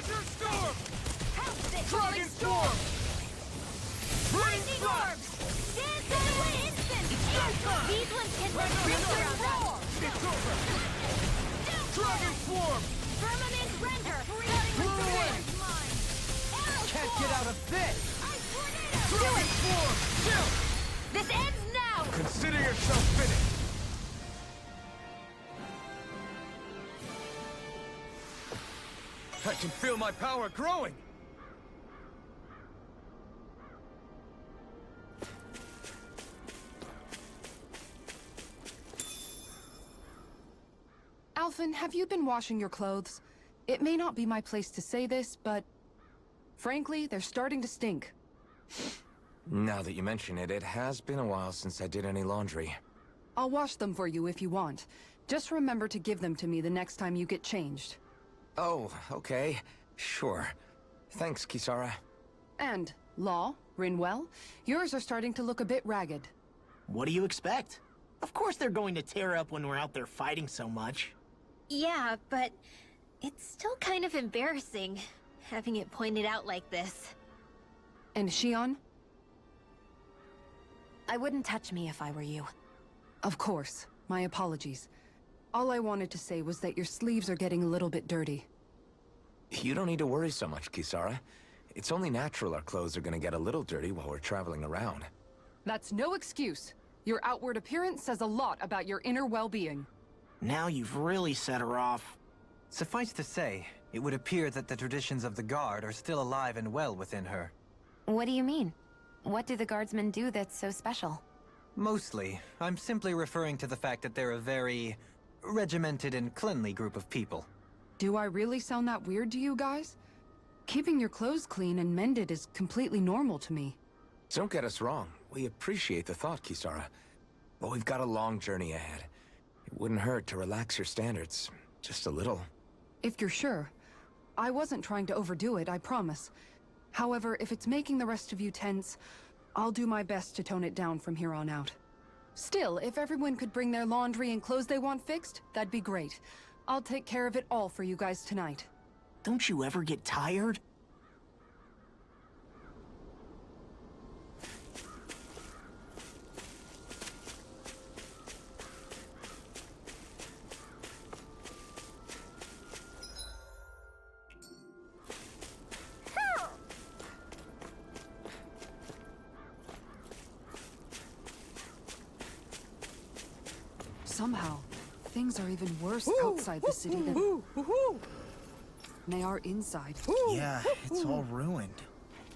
Azure Storm! House this! Dragon Storm! Lightning Orb! Dance away instant! These ones can run around us! It's over! Dragon Swarm! Firmament Render! Blew away! Can't get out of this! Dragon Swarm! Kill! This ends now! Consider yourself finished! I can feel my power growing! Alphen, have you been washing your clothes? It may not be my place to say this, but... frankly, they're starting to stink. Now that you mention it, it has been a while since I did any laundry. I'll wash them for you if you want. Just remember to give them to me the next time you get changed. Oh, okay. Sure. Thanks, Kisara. And, Law, Rinwell, yours are starting to look a bit ragged. What do you expect? Of course they're going to tear up when we're out there fighting so much. Yeah, but it's still kind of embarrassing, having it pointed out like this. And Shion? I wouldn't touch me if I were you. Of course. My apologies. All I wanted to say was that your sleeves are getting a little bit dirty. You don't need to worry so much, Kisara. It's only natural our clothes are gonna get a little dirty while we're traveling around. That's no excuse. Your outward appearance says a lot about your inner well-being. Now you've really set her off. Suffice to say, it would appear that the traditions of the Guard are still alive and well within her. What do you mean? What do the guardsmen do that's so special? Mostly, I'm simply referring to the fact that they're a very regimented and cleanly group of people. Do I really sound that weird to you guys? Keeping your clothes clean and mended is completely normal to me. Don't get us wrong. We appreciate the thought, Kisara. But we've got a long journey ahead. It wouldn't hurt to relax your standards. Just a little. If you're sure. I wasn't trying to overdo it, I promise. However, if it's making the rest of you tense, I'll do my best to tone it down from here on out. Still, if everyone could bring their laundry and clothes they want fixed, that'd be great. I'll take care of it all for you guys tonight. Don't you ever get tired? Somehow, things are even worse outside the city than they are inside. Yeah, it's all ruined.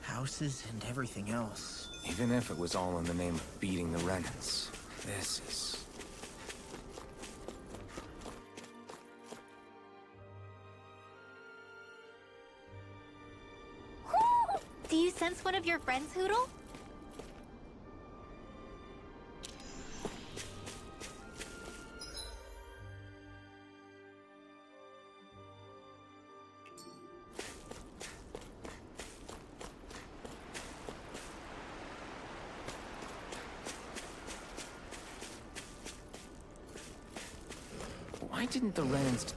Houses and everything else. Even if it was all in the name of beating the Renans, this is... Do you sense one of your friends, Hootle? Why didn't the Renans...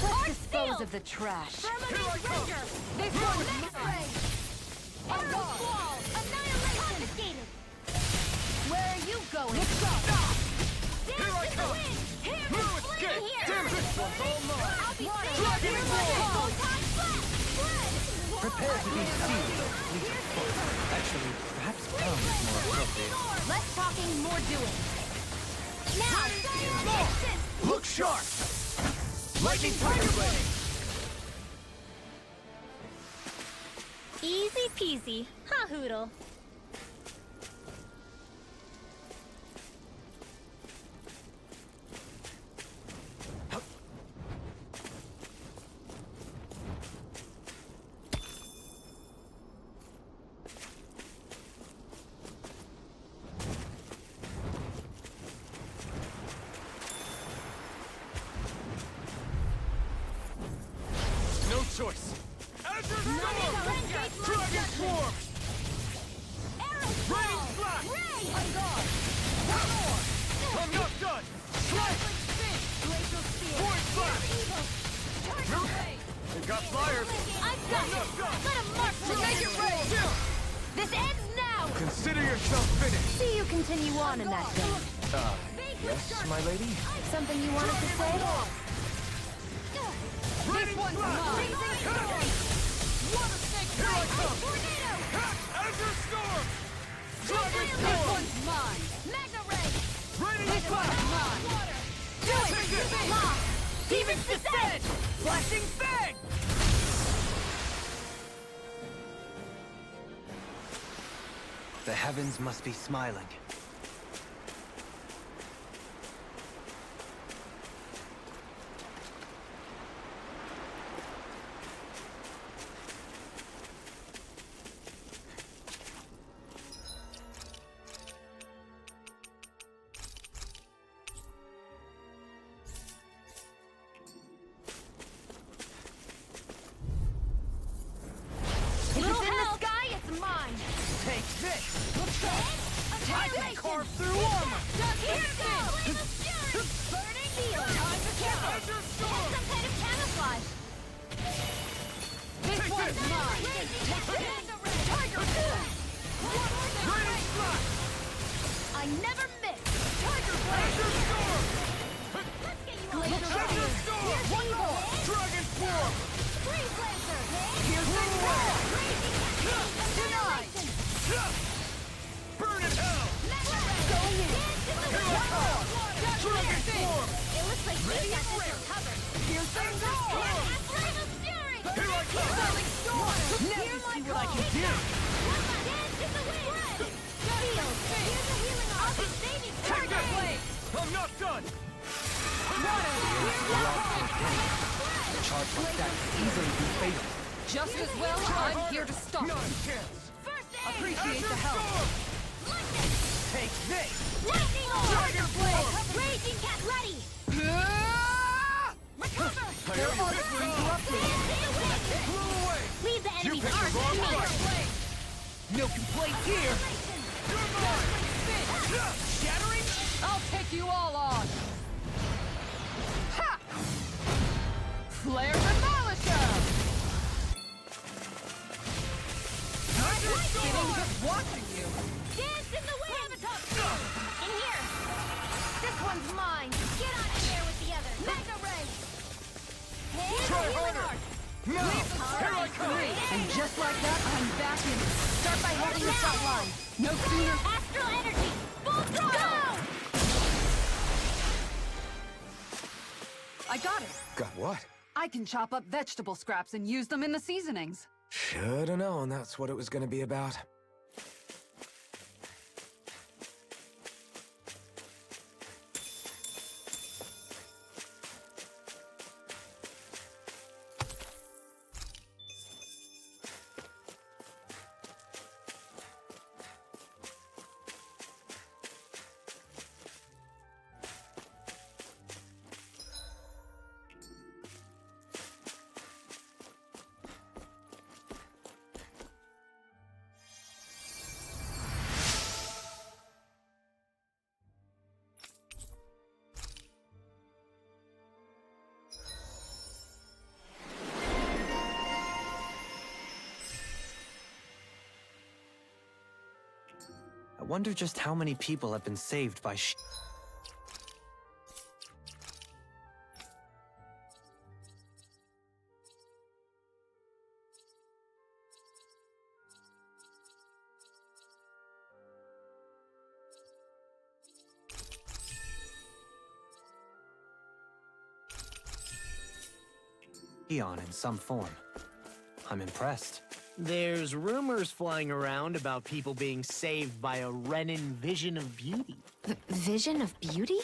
Let's dispose of the trash. Firmament Render! This one, next ray! Arrow Wall! Annihilation! Confiscated! Where are you going? Let's go! Dance Here I in the come! wind! Here No is escape! flaming here! Damn, this one's all mine! I'll be Dragon Dragon Ball! Photon Blast! Split! Prepare to be sealed. Actually, perhaps bound is more appropriate. Less talking, more doing. Now, More! Distance! Look sharp! Lightning Tiger Blade! Easy peasy, huh, Hootle? No choice! Azure Storm! Penetrate my Dragon judgment. Swarm! Arrow Rain Ball! Blast! Ray! On guard! One more! I'm not done! Strike! Glacial Spear! Void Blast! Evil! Turn away! Got flyers! I've got it! Let him march to make it rain! This ends now! Consider yourself finished! See you continue on in that vein. Yes, my lady? Something you wanted to say? This one's mine! Water snake! Here I come! Tornado! Azure Storm! Dragon This Storm! one's mine! Magna Ray! Raining This one's mine! Do it! Take it! Lock! Demon's Descent! Flashing Fang! The heavens must be smiling. If it's in the sky, it's mine! Take this! I can carve through armor! Here it goes! Burning steel! Time to kill! Azure Storm! Some kind of camouflage! This one's mine! Tiger! Raining Slash! I never miss! Tiger Azure Storm! Let's get you on! Azure Storm! One more! Dragon Form! Freeze Lancer! Piercing Wall! Denied! Burn in hell! Going in! Here I come! Dragon Form! It looks like we got this covered! Piercing Wall! Flame of Fury! Here I come! Now you see what I can do! Dance in the wind! Shield! Here's a healing arm! I'll be saving Take Target! this! I'm not done! A charge like that could easily be fatal. Just as well, I'm here to stop Not it. a chance! First aid! Appreciate the help. Lightning! Take this! Lightning orb! Dragon Form! Raging Cat ready! Recover! I owe you victory! It flew away! Leave the You enemy's picked the arms wrong to me! fight! No complaints here! You're mine! Shattering? I'll take you all on. Ha! Flare Demolisher! Sitting just watching you. Dance in the wind! In here! This one's mine! Get on in there with the other! Mega Ray! Try harder! Now! Here I come! And just like that, I'm back in. Start by holding the front line! No sooner. Astral energy! Full throttle! I got it. Got what? I can chop up vegetable scraps and use them in the seasonings. Should've known that's what it was gonna be about. I wonder just how many people have been saved by Eon in some form. I'm impressed. There's rumors flying around about people being saved by a Renin vision of beauty. Vision of beauty?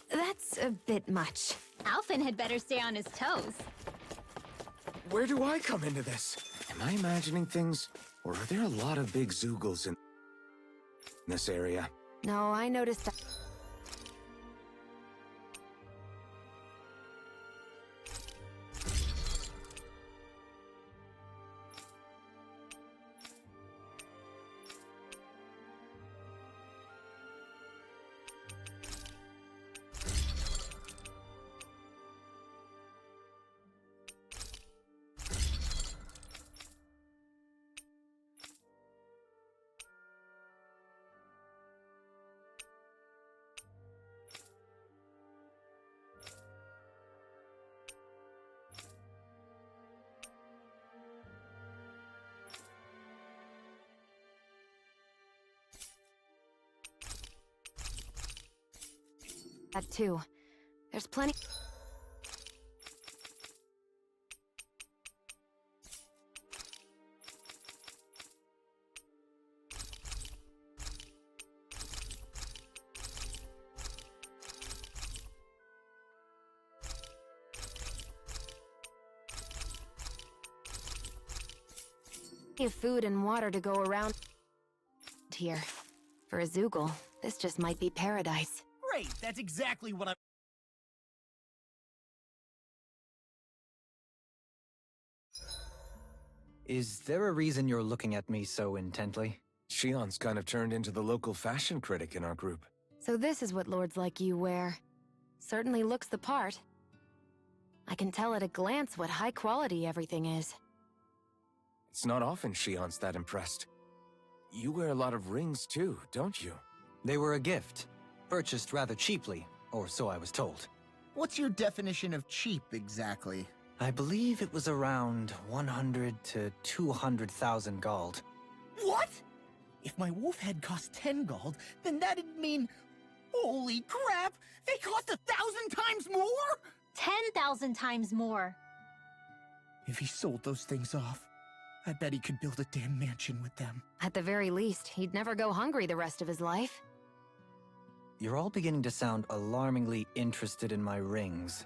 That's a bit much. Alphen had better stay on his toes. Where do I come into this? Am I imagining things? Or are there a lot of big Zoogles in this area? No, I noticed that. that too. There's plenty. Of food and water to go around here. For a Zoogle, this just might be paradise. Great, that's exactly what I'm... Is there a reason you're looking at me so intently? Shion's kind of turned into the local fashion critic in our group. So this is what lords like you wear. Certainly looks the part. I can tell at a glance what high quality everything is. It's not often Shion's that impressed. You wear a lot of rings too, don't you? They were a gift. Purchased rather cheaply, or so I was told. What's your definition of cheap, exactly? I believe it was around 100 to 200,000 gold. What? If my wolf head cost 10 gold, then that'd mean... Holy crap! They cost 1,000 times more?! 10,000 times more. If he sold those things off, I bet he could build a damn mansion with them. At the very least, he'd never go hungry the rest of his life. You're all beginning to sound alarmingly interested in my rings.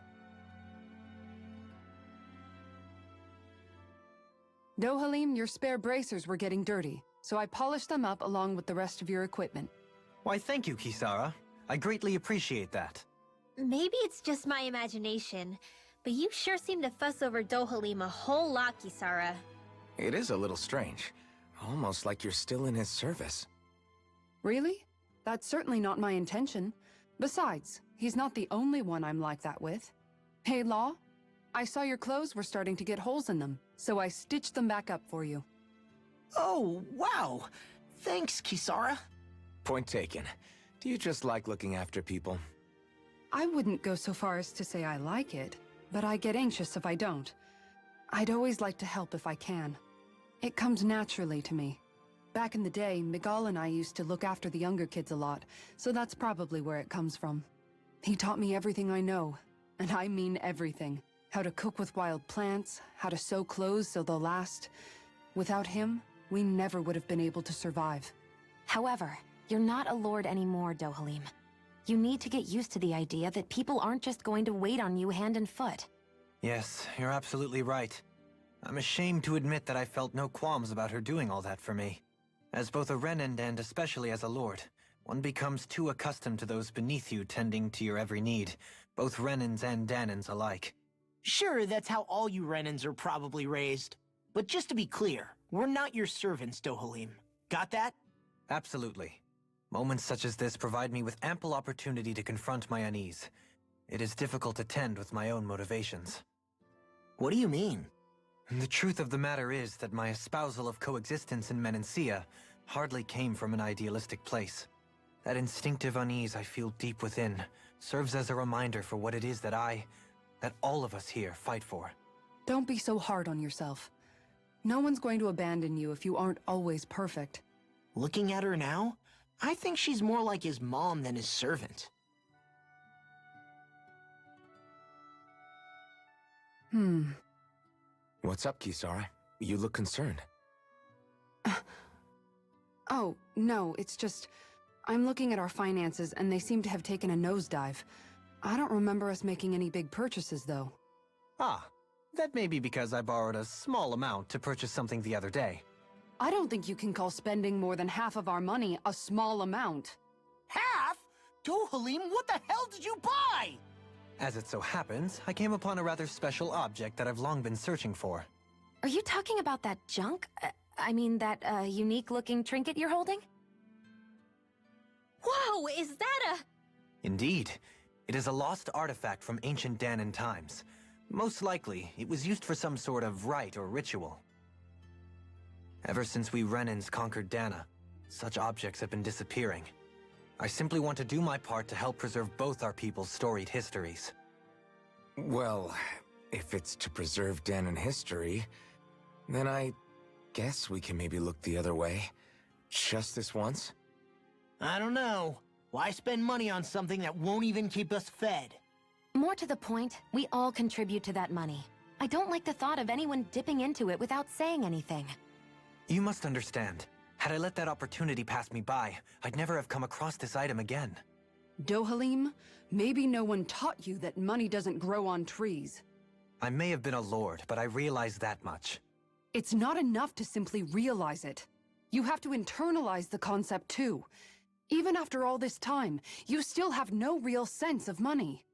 Dohalim, your spare bracers were getting dirty, so I polished them up along with the rest of your equipment. Why, thank you, Kisara. I greatly appreciate that. Maybe it's just my imagination, but you sure seem to fuss over Dohalim a whole lot, Kisara. It is a little strange. Almost like you're still in his service. Really? That's certainly not my intention. Besides, he's not the only one I'm like that with. Hey, Law, I saw your clothes were starting to get holes in them, so I stitched them back up for you. Oh, wow! Thanks, Kisara. Point taken. Do you just like looking after people? I wouldn't go so far as to say I like it, but I get anxious if I don't. I'd always like to help if I can. It comes naturally to me. Back in the day, Miguel and I used to look after the younger kids a lot, so that's probably where it comes from. He taught me everything I know, and I mean everything. How to cook with wild plants, how to sew clothes so they'll last. Without him, we never would have been able to survive. However, you're not a lord anymore, Dohalim. You need to get used to the idea that people aren't just going to wait on you hand and foot. Yes, you're absolutely right. I'm ashamed to admit that I felt no qualms about her doing all that for me. As both a Renan and especially as a lord, one becomes too accustomed to those beneath you tending to your every need, both Renans and Danans alike. Sure, that's how all you Renans are probably raised. But just to be clear, we're not your servants, Dohalim. Got that? Absolutely. Moments such as this provide me with ample opportunity to confront my unease. It is difficult to tend with my own motivations. What do you mean? The truth of the matter is that my espousal of coexistence in Menancia hardly came from an idealistic place. That instinctive unease I feel deep within serves as a reminder for what it is that all of us here fight for. Don't be so hard on yourself. No one's going to abandon you if you aren't always perfect. Looking at her now, I think she's more like his mom than his servant. What's up, Kisara? You look concerned. Oh, no, it's just... I'm looking at our finances and they seem to have taken a nosedive. I don't remember us making any big purchases, though. Ah, that may be because I borrowed a small amount to purchase something the other day. I don't think you can call spending more than half of our money a small amount. Half? Dohalim, what the hell did you buy? As it so happens, I came upon a rather special object that I've long been searching for. Are you talking about that junk? I mean, that unique-looking trinket you're holding? Whoa, is that a... Indeed. It is a lost artifact from ancient Danan times. Most likely, it was used for some sort of rite or ritual. Ever since we Renans conquered Dana, such objects have been disappearing. I simply want to do my part to help preserve both our people's storied histories. Well, if it's to preserve Danan history, then I guess we can maybe look the other way. Just this once? I don't know. Why spend money on something that won't even keep us fed? More to the point, we all contribute to that money. I don't like the thought of anyone dipping into it without saying anything. You must understand. Had I let that opportunity pass me by, I'd never have come across this item again. Dohalim, maybe no one taught you that money doesn't grow on trees. I may have been a lord, but I realize that much. It's not enough to simply realize it. You have to internalize the concept too. Even after all this time, you still have no real sense of money.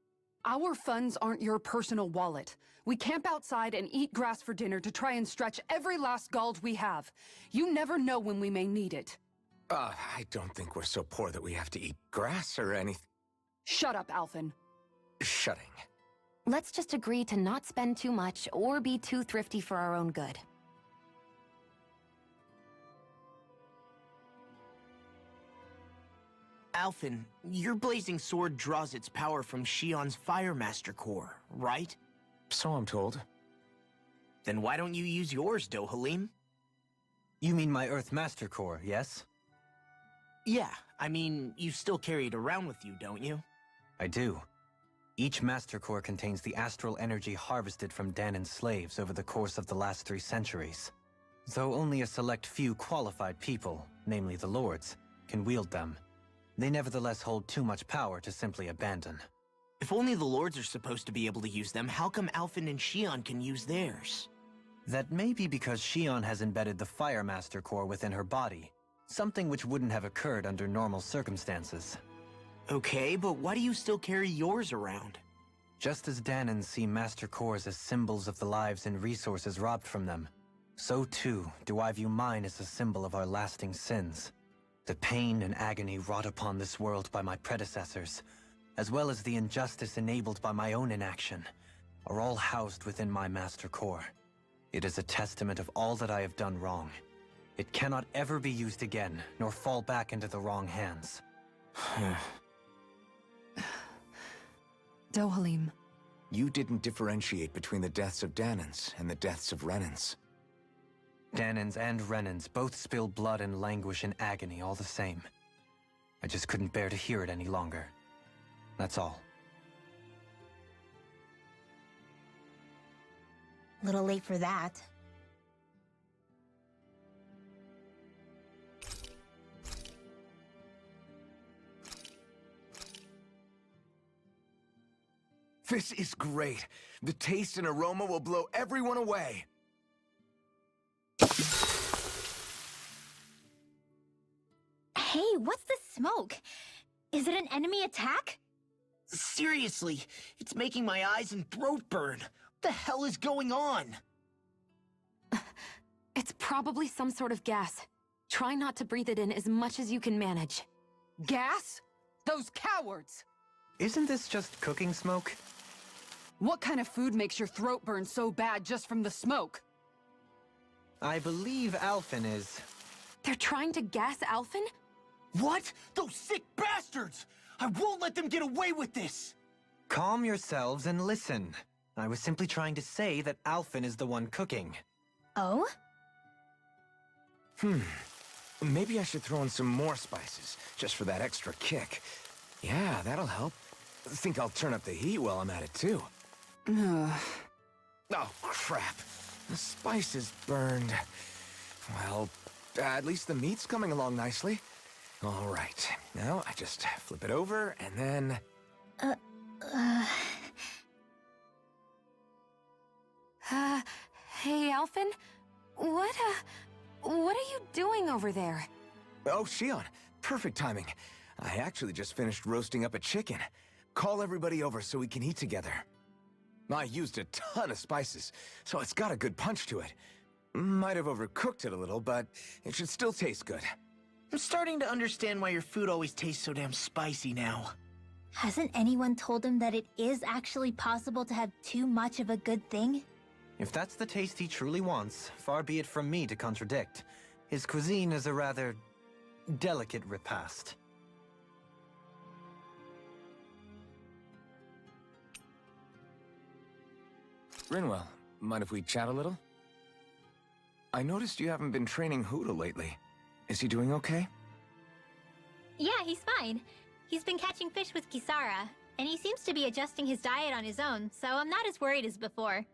Our funds aren't your personal wallet. We camp outside and eat grass for dinner to try and stretch every last gold we have. You never know when we may need it. I don't think we're so poor that we have to eat grass or anything. Shut up, Alphen. Shutting. Let's just agree to not spend too much or be too thrifty for our own good. Alphen, your blazing sword draws its power from Shion's Fire Master core, right? So I'm told. Then why don't you use yours, Dohalim? You mean my Earth Master Core, yes? Yeah, I mean, you still carry it around with you, don't you? I do. Each Master Core contains the astral energy harvested from Danan's slaves over the course of the last 3 centuries. Though only a select few qualified people, namely the Lords, can wield them, they nevertheless hold too much power to simply abandon. If only the Lords are supposed to be able to use them, how come Alphen and Shion can use theirs? That may be because Shion has embedded the Fire Master Core within her body, something which wouldn't have occurred under normal circumstances. Okay, but why do you still carry yours around? Just as Danans see Master Cores as symbols of the lives and resources robbed from them, so too do I view mine as a symbol of our lasting sins. The pain and agony wrought upon this world by my predecessors, as well as the injustice enabled by my own inaction, are all housed within my Master Core. It is a testament of all that I have done wrong. It cannot ever be used again, nor fall back into the wrong hands. Dohalim. You didn't differentiate between the deaths of Danans and the deaths of Renans. Danans and Renans both spill blood and languish in agony all the same. I just couldn't bear to hear it any longer. That's all. Little late for that. This is great. The taste and aroma will blow everyone away. Hey, what's the smoke? Is it an enemy attack? Seriously, it's making my eyes and throat burn. What the hell is going on? It's probably some sort of gas. Try not to breathe it in as much as you can manage. Gas? Those cowards! Isn't this just cooking smoke? What kind of food makes your throat burn so bad just from the smoke? I believe Alphen is... They're trying to gas Alphen? What? Those sick bastards! I won't let them get away with this! Calm yourselves and listen. I was simply trying to say that Alphen is the one cooking. Oh? Maybe I should throw in some more spices, just for that extra kick. Yeah, that'll help. Think I'll turn up the heat while I'm at it, too. Oh, crap. The spice is burned. Well, at least the meat's coming along nicely. All right. Now, I just flip it over, and then... Hey, Alphen? What are you doing over there? Oh, Shion. Perfect timing. I actually just finished roasting up a chicken. Call everybody over so we can eat together. I used a ton of spices, so it's got a good punch to it. Might have overcooked it a little, but it should still taste good. I'm starting to understand why your food always tastes so damn spicy now. Hasn't anyone told him that it is actually possible to have too much of a good thing? If that's the taste he truly wants, far be it from me to contradict. His cuisine is a rather delicate repast. Rinwell, mind if we chat a little? I noticed you haven't been training Huda lately. Is he doing okay? Yeah, he's fine. He's been catching fish with Kisara, and he seems to be adjusting his diet on his own, so I'm not as worried as before.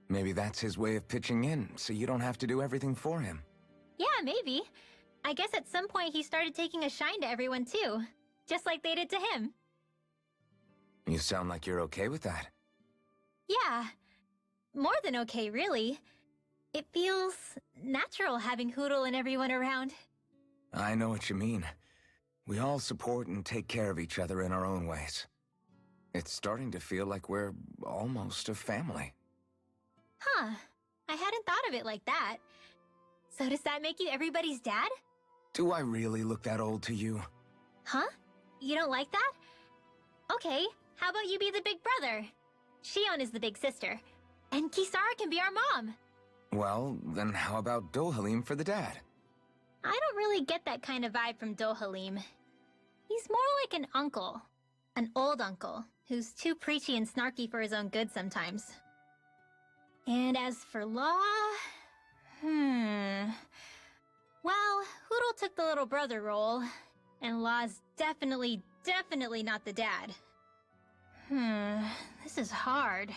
Maybe that's his way of pitching in, so you don't have to do everything for him. Yeah, maybe. I guess at some point he started taking a shine to everyone too, just like they did to him. You sound like you're okay with that. Yeah. More than okay, really. It feels natural having Hootle and everyone around. I know what you mean. We all support and take care of each other in our own ways. It's starting to feel like we're almost a family. Huh. I hadn't thought of it like that. So does that make you everybody's dad? Do I really look that old to you? Huh? You don't like that? Okay, how about you be the big brother? Shion is the big sister. And Kisara can be our mom. Well, then how about Dohalim for the dad? I don't really get that kind of vibe from Dohalim. He's more like an uncle. An old uncle, who's too preachy and snarky for his own good sometimes. And as for Law... Well, Hootle took the little brother role, and Law's definitely not the dad. This is hard.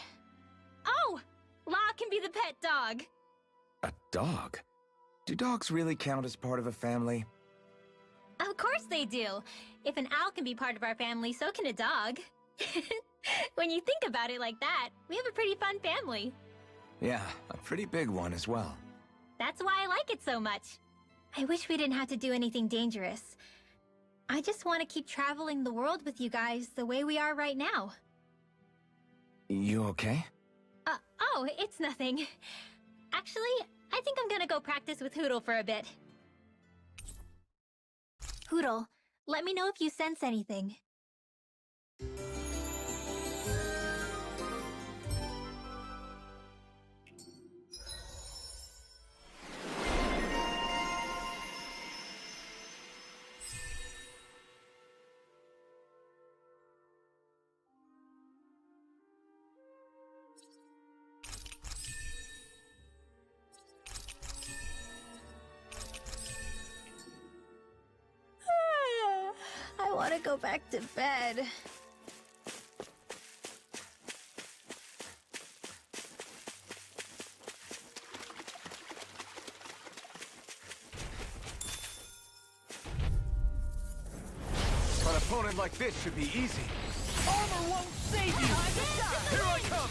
Oh! Law can be the pet dog! A dog? Do dogs really count as part of a family? Of course they do! If an owl can be part of our family, so can a dog. When you think about it like that, we have a pretty fun family. Yeah, a pretty big one as well. That's why I like it so much. I wish we didn't have to do anything dangerous. I just want to keep traveling the world with you guys the way we are right now. You okay? Oh, it's nothing. Actually, I think I'm gonna go practice with Hootle for a bit. Hootle, let me know if you sense anything. I want to go back to bed. An opponent like this should be easy. Armor won't save you! Here I come!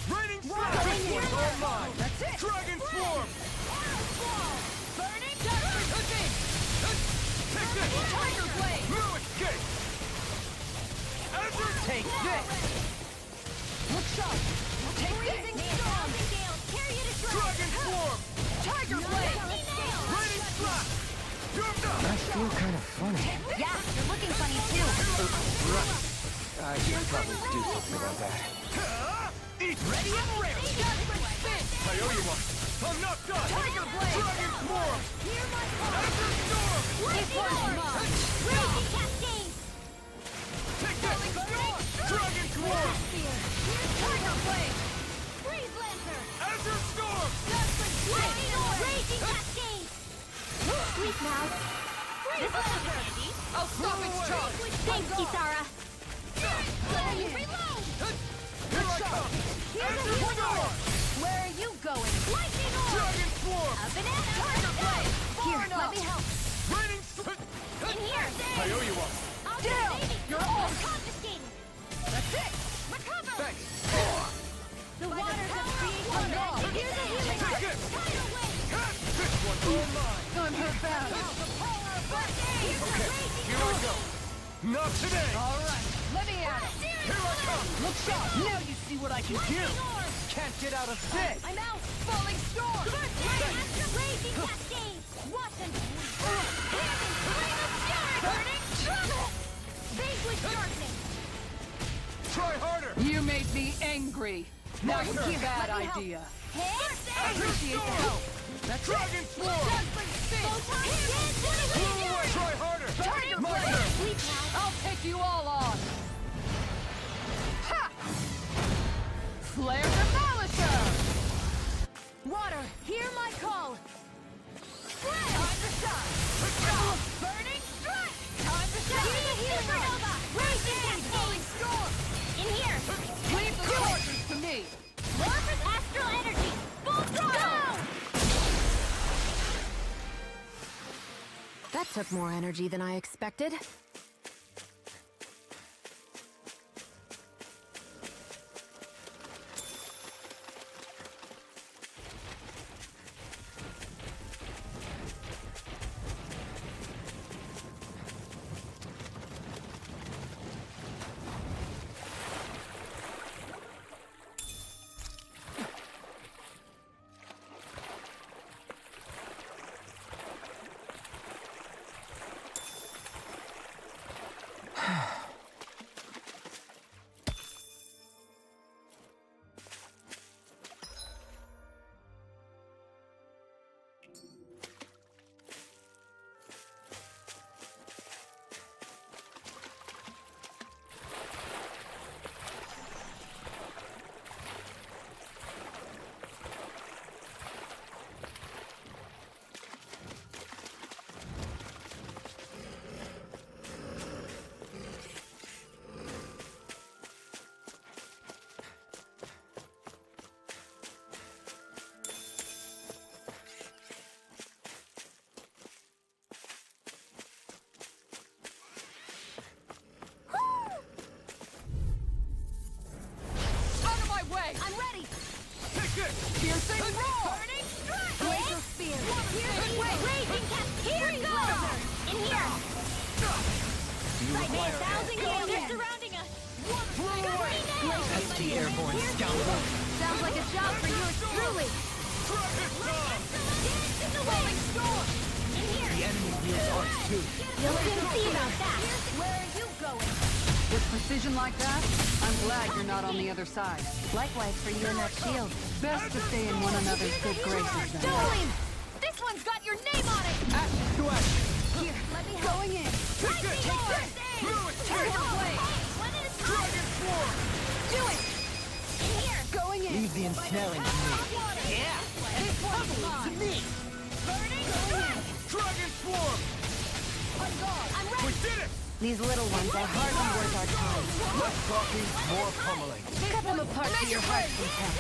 Raining Slash! This one's all mine! That's it! Dragon Swarm! Burning Judgment! Take this! Tiger Blade! No escape! Azure! Take this! Look sharp! Take Freezing this! storm! Carry it to Dragon Swarm! Tiger Blade! Raining Slash! You're done! I feel kind of funny. Yeah, you're looking funny too. Right. I should probably do something about that. Eat! Ready and ready! Judgment Spin! I owe you one! I'm not done! Tiger Blade! Dragon Swarm! Hear my Azure Storm! This one's mine! Raging Cascade! Take this! Dragon Swarm! Tiger Blade! Freeze Lancer! Azure Storm! Raging Cascade! Sleep now. Freeze Lancer! I'll stop its charge! Thanks, Kisara. Reload! Here I come! Azure Storm! Where are you going? Lightning Orb! Dragon Swarm! Up and in! Tiger Blade! Here, let me help. Raining In here! I owe you one. I'll Down! You're off! confiscated! That's it! Recover! Thanks. The waters of creation! Here's a healing! Take this! Tidal wave! This one's all mine! I'm hurt bad. Okay, here I go. Not today! All right, let me at it. Here I come! Look sharp. Now you see what I can do. Can't get out of this. I'm out! Falling storm. Raging Cascade! Watch and Burning Vanquish darkness! Try harder! You made me angry. Now you turn. give bad idea. Appreciate the Storm. help. That's Dragon it. Swarm! Judgment Spin. Try harder! Tiger My Blade. turn. I'll take you all on. Ha! Flare Demolisher. Water, hear my call. Time to shine. Burning Strike. Time to shine. That took more energy than I expected. I'm ready! Piercing roar! Burning strike! Blazer spear! Raging cat! Here goes! In here! Right, man, 1,000 gales! They're surrounding us! ST Airborne scoundrel. Sounds like a job for yours truly! Dance in the rolling storm! In here! The enemy wields ours too. You'll soon see about that! Where are you going? With precision like that, I'm glad you're not on the other side. Likewise for you and that shield. Best to stay in one another's good graces then. Dolan! This one's got your name on it! Ashes to ashes. Here, let me help. Going in. Take this! Turn away! One at a time! Dragon Swarm. Do it! In here! Going in. Leave the ensnaring to me. Yeah. This one's mine! To me. Burning! Dragon Swarm. I'm ready! We did it. These little ones are hardly worth our time. Less talking, more pummeling. Cut them apart to your heart's content.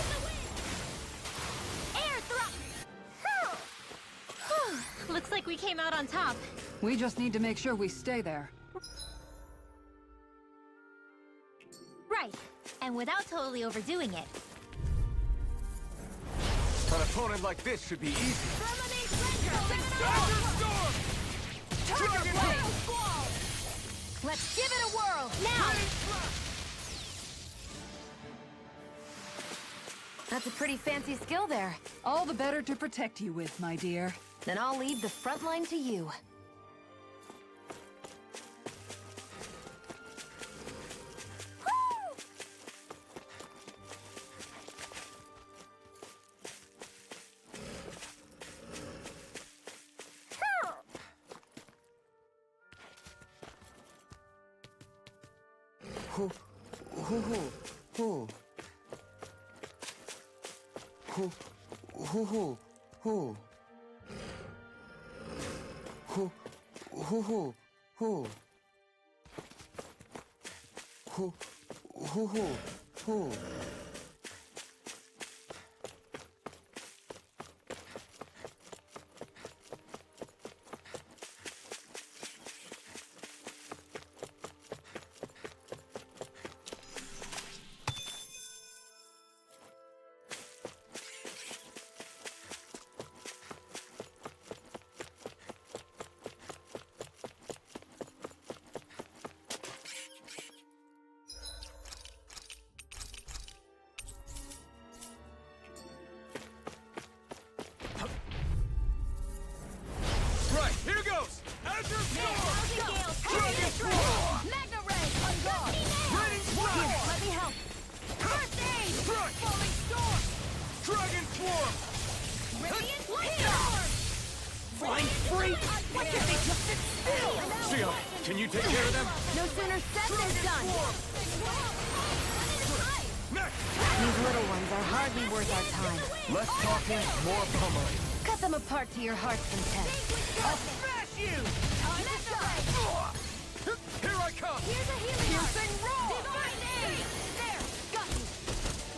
Air thrust! Looks like we came out on top. We just need to make sure we stay there. Right. And without totally overdoing it. An opponent like this should be easy. Let's give it a whirl! Now! That's a pretty fancy skill there. All the better to protect you with, my dear. Then I'll leave the front line to you. Who? Who? Who? Who? Who? Who? Who? Who? Who? Who? Who? Who? Who? Who? Right, here goes. Azure Storm. Dragon Swarm! Magna Ray! On guard! Raining Here, Flash. let me help! First aid! Strike. Falling storm! Dragon Swarm. Radiant Storm! Flying free. Why can't they just sit still? Shio, can you take care of them? No sooner said than done. Next. These little ones are hardly worth our time. Less talking, more pummeling. Cut them apart to your heart's content. I'll smash you. Here I come. Here's a healing Piercing roar. Divine aid! There! Got you!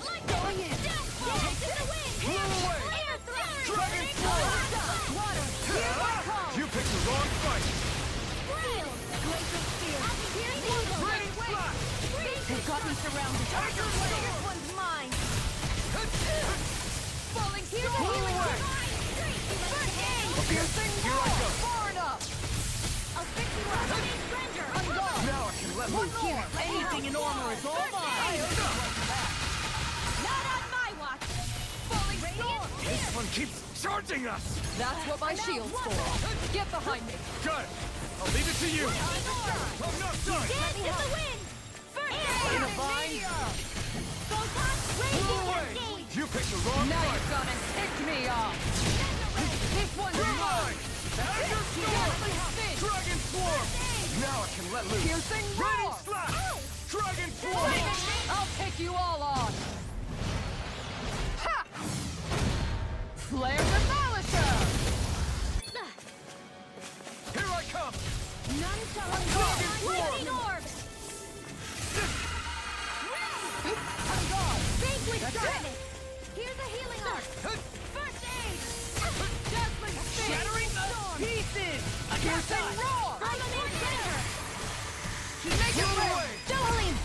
Like Going in. Death Dance in the wind! Blew away. Air thrust! Dragon Swarm. Water! Here I come! You picked the wrong fight. surrounded. This one's mine. Falling here's a healing divine. First aid. Piercing roar! Far enough! I'll fix you up. Surrender. I'm gone! Now I can let loose. Here, Anything in armor is all mine! Not on my watch. Falling storm. This one keeps charging us! That's what my shield's for. Get behind me. Good! I'll leave it to you! I'm not done! Dance in the wind. First aid. In a vine? Photon. Raging cascade. You picked the wrong Now fight! you're gonna tick me off. This one's mine. Azure Storm! Dragon Swarm! Now I can let loose! Piercing Raining roar! Slash! Dragon Swarm! I'll take you all on. Ha! Flare Demolisher! Here I come! None shall Dragon unfold. Swarm! Lightning orb. I'm gone. Vanquish darkness. Here's a healing arc. First aid. Dazzling spin. Shattering the pieces! Piercing roar! Dominate center. Make it Move rain! away! Dohalim,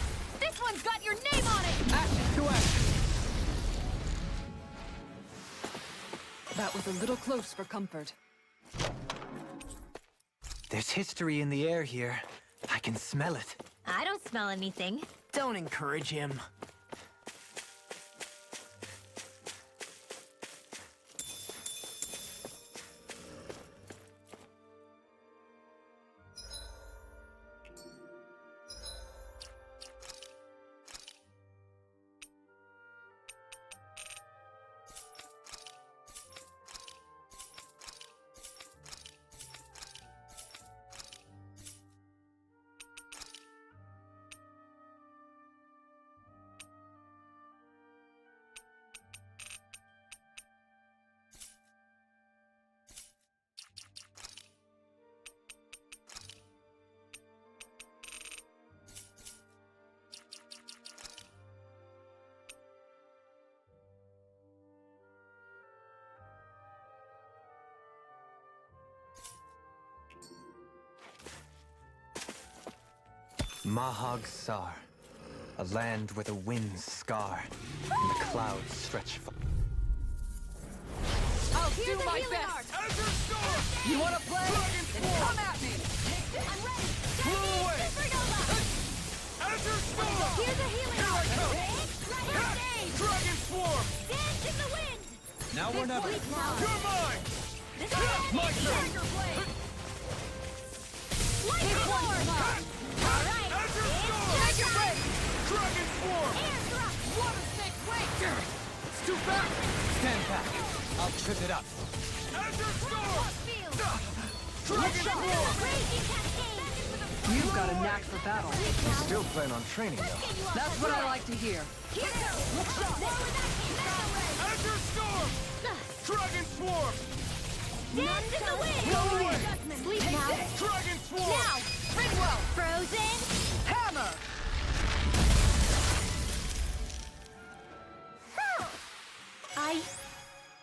this one's got your name on it. Action to action! That was a little close for comfort. There's history in the air here. I can smell it. I don't smell anything. Don't encourage him. Mahag Sar, a land where the winds scar and the clouds stretch far. I'll Here's do a my healing best. arc. Azure Storm! You wanna play? Dragon Then Swarm! come at me. I'm ready. Blew away! Supernova. Azure Storm! Here's a healing arc. First aid. Dragon Swarm! Dance in the wind. Now or never. Sleep now. You're mine! This My turn! Tiger blade. Lightning orb. All right. Azure It's Storm! just time. Dragon Swarm! Air thrust. Water snake wait! It's too fast! Stand back. I'll trip it up. Azure Storm! Force field. Dragon Swarm! Raging cascade. You've got a knack for battle. Still plan on training though. Get you off That's the what I track. like to hear. Here goes. More with that Mega ray. Azure Storm! Dragon Swarm! Dance in the wind. Blow away! Sleep now. Dragon Swarm! Now. Ringwell! Frozen. Hammer!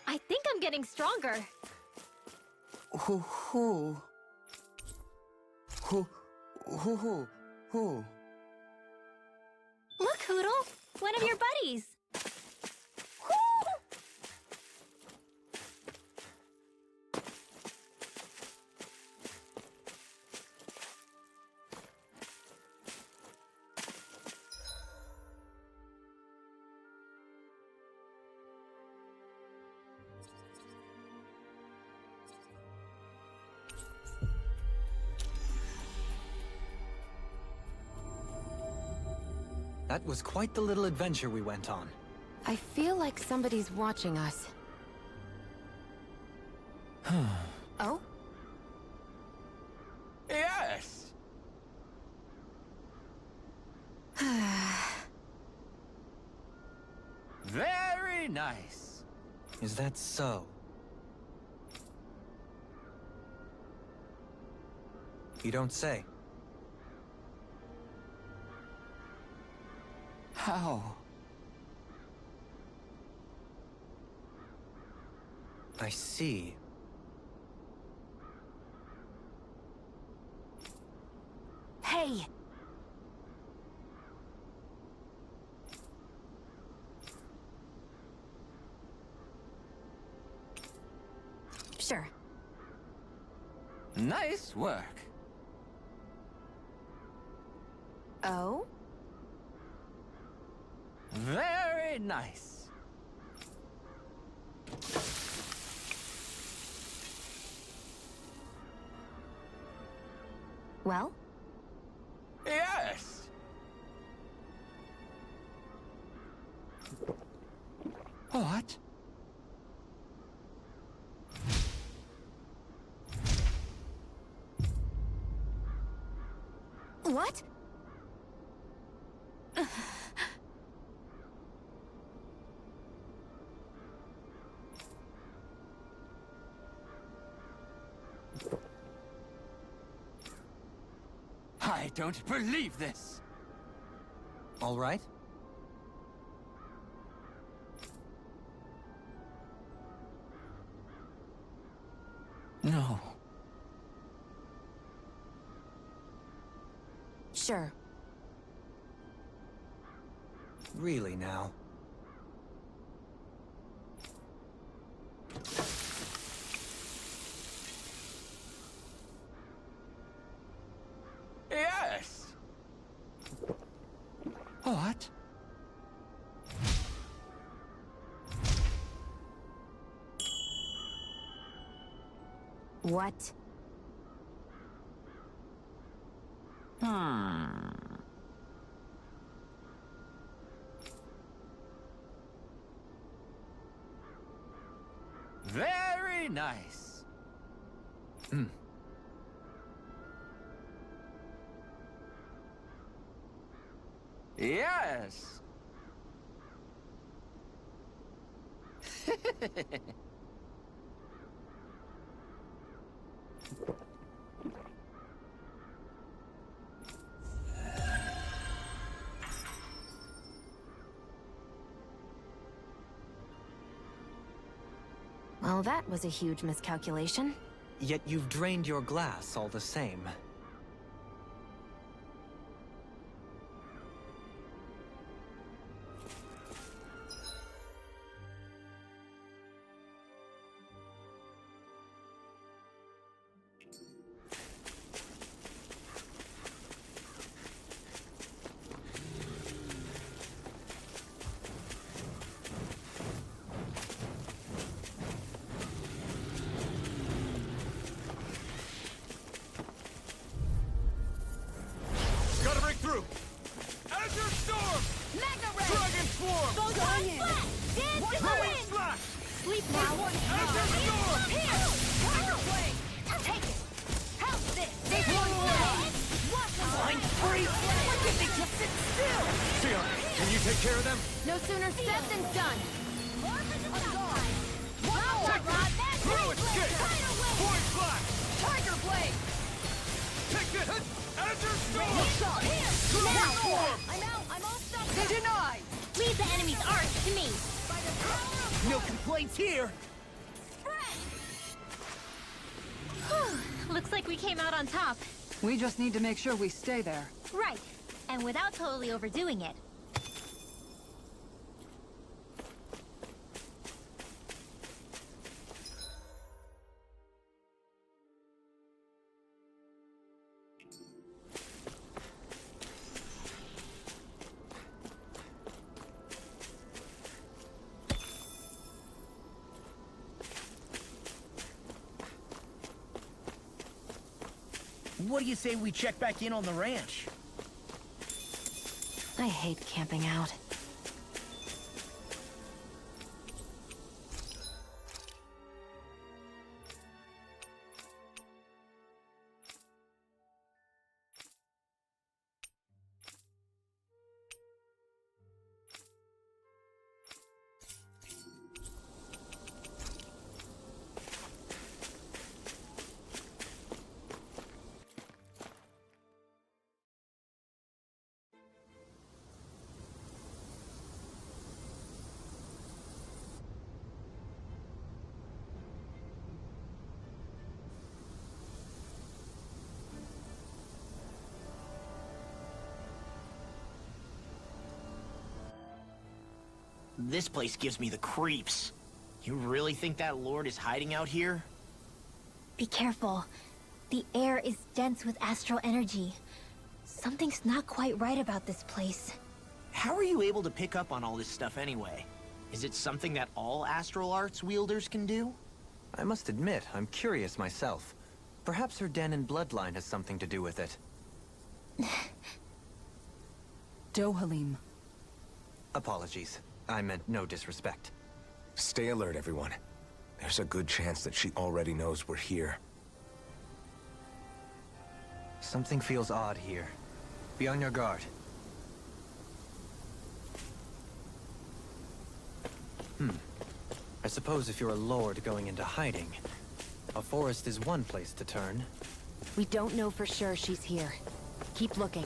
I think I'm getting stronger. Hoo. Look, Hoodle, one of your buddies. That was quite the little adventure we went on. I feel like somebody's watching us. Oh? Yes! Very nice. Is that so? You don't say. How? I see. Hey! Sure. Nice work. Oh? Very nice. Well? Yes! What? What? I don't believe this! All right? No. Sure. Really now. Yes! What? What? Very nice. Yes. Well, that was a huge miscalculation. Yet you've drained your glass all the same. Gotta break through! Azure Storm! Mega Ray! Dragon Swarm! Both on flat! Dance in the Rain wind! Slash! Sleep now! Azure Storm! Here! Tiger Blade! Take it! How's this? This one's dead! Fine free! Why can't they just sit still? Sion, can you take care of them? No sooner said than done. Through its kick! Void Slash! Tiger Blade! Take this! Azure Storm! Here! Dragon Swarm! I'm out! I'm all stuck! Denied! Leave the enemy's art to me. By the power of No complaints here. Looks like we came out on top. We just need to make sure we stay there. Right. And without totally overdoing it. What do you say we check back in on the ranch? I hate camping out. This place gives me the creeps. You really think that lord is hiding out here? Be careful. The air is dense with astral energy. Something's not quite right about this place. How are you able to pick up on all this stuff anyway? Is it something that all astral arts wielders can do? I must admit, I'm curious myself. Perhaps her Danon bloodline has something to do with it. Dohalim. Apologies. I meant no disrespect. Stay alert, everyone. There's a good chance that she already knows we're here. Something feels odd here. Be on your guard. I suppose if you're a lord going into hiding, a forest is one place to turn. We don't know for sure she's here. Keep looking.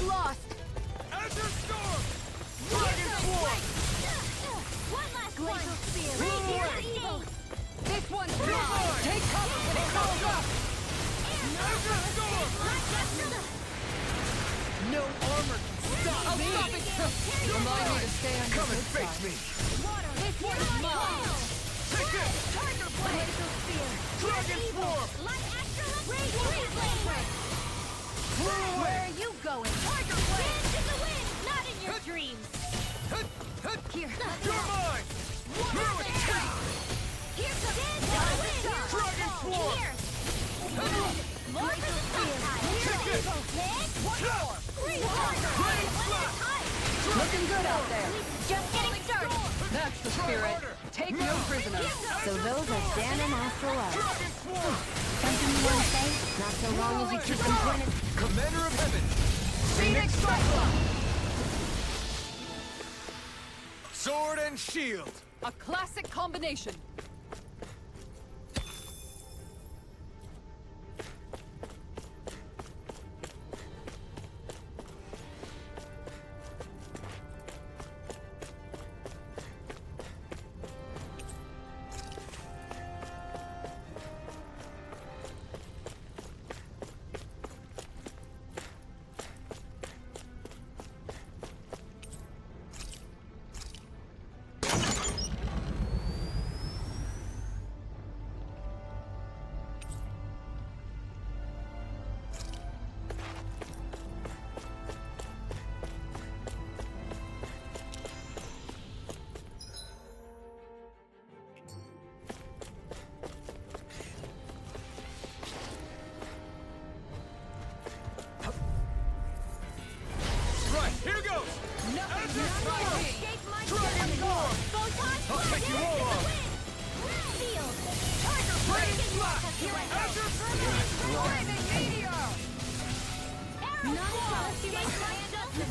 Lost! Azure Storm! Dragon Swarm! One last glacial spear! Radiant evil! This one's mine! Take cover when it comes up! Azure Storm! No armor can stop I'll me! stop it! Remind me to stay on your Come and good face side. me! This one's mine! Take this! Tiger Blade! Glacial spear! Dragon Swarm! Light Astral Radiant Blade! Where are you going? Tiger Blade! Wind in the wind! Not in your dreams! Here, let me You're out. mine! One You're more a there. king! Here's the wind in the wind! Dragon Swarm! Here! More for the tactile! Take it! One more! Three more! Looking good out there. Just getting started! That's the spirit. Take no prisoners. So those are Danon astral arts. Dragon Swarm! Something you want to say? Not so long as you keep them pointed. Commander of Heaven! Phoenix Cyclone! Sword and shield! A classic combination.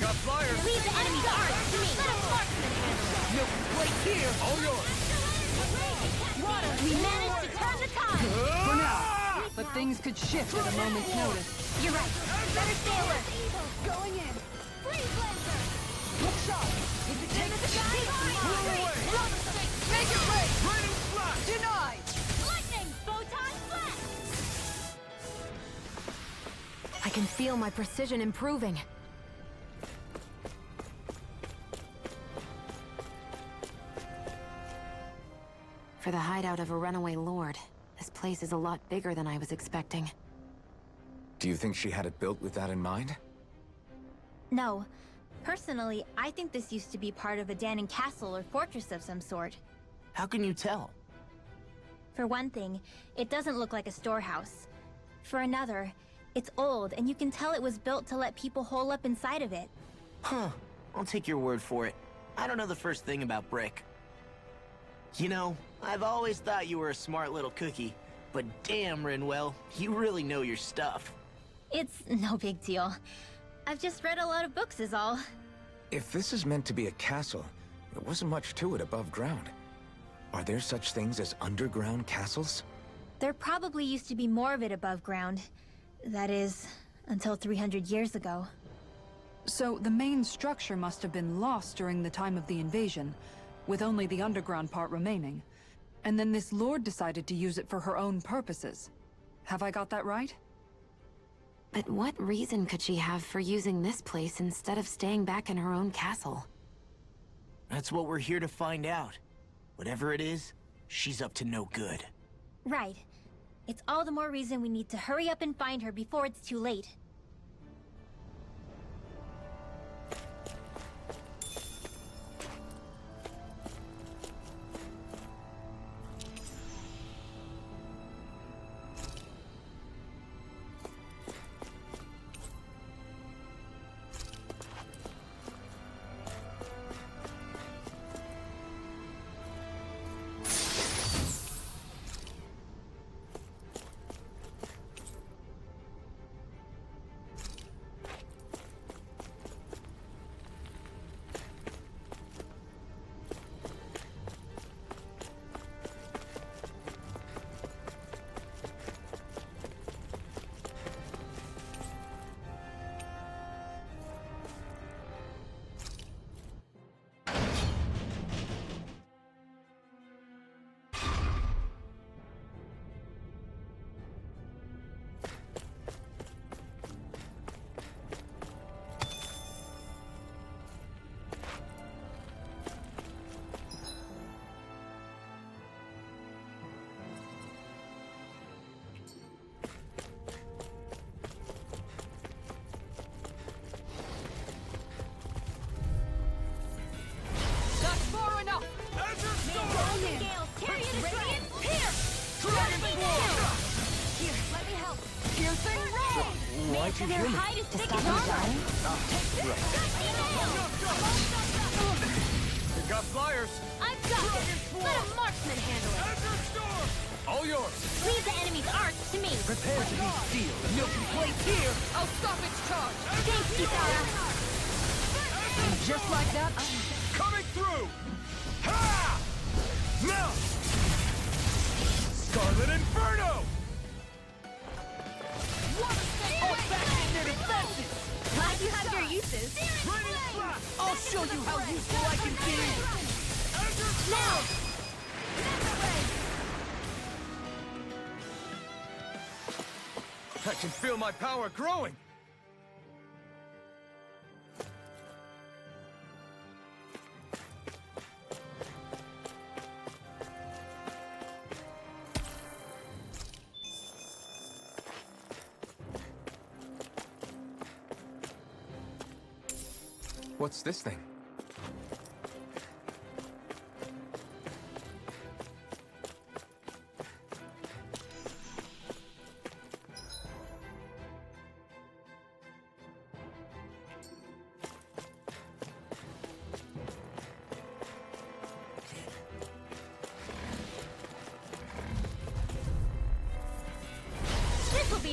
Got flyers! Leave the enemy's arts to me. Let a marksman handle it. Milk plate here! All yours! Water, we managed to turn the tide. For now. But things could shift at a moment's notice. You're right. Better stay alert. Going in. Freeze laser. Hook shot. If it takes the shot, Make it break. Raining flash! denied. Lightning. Photon flash. I can feel my precision improving. For the hideout of a runaway lord, this place is a lot bigger than I was expecting. Do you think she had it built with that in mind? No. Personally, I think this used to be part of a Danon castle or fortress of some sort. How can you tell? For one thing, it doesn't look like a storehouse. For another, it's old, and you can tell it was built to let people hole up inside of it. Huh. I'll take your word for it. I don't know the first thing about brick. You know, I've always thought you were a smart little cookie, but damn, Rinwell, you really know your stuff. It's no big deal. I've just read a lot of books is all. If this is meant to be a castle, there wasn't much to it above ground. Are there such things as underground castles? There probably used to be more of it above ground. That is, until 300 years ago. So the main structure must have been lost during the time of the invasion, with only the underground part remaining. And then this lord decided to use it for her own purposes. Have I got that right? But what reason could she have for using this place instead of staying back in her own castle? That's what we're here to find out. Whatever it is, she's up to no good. Right. It's all the more reason we need to hurry up and find her before it's too late. Why'd you Their hear me? hide is thick as armor. You got flyers! I've got it. Let a marksman handle it. All yours! Leave the enemy's arts to me. Prepare to be sealed. Milky plate here! I'll stop its charge! Thanks, Kitara. And just like that, Coming through! Ha! Now! Scarlet Inferno! Glad you have your uses. I'll show you how useful I can be! Now! I can feel my power growing! What's this thing?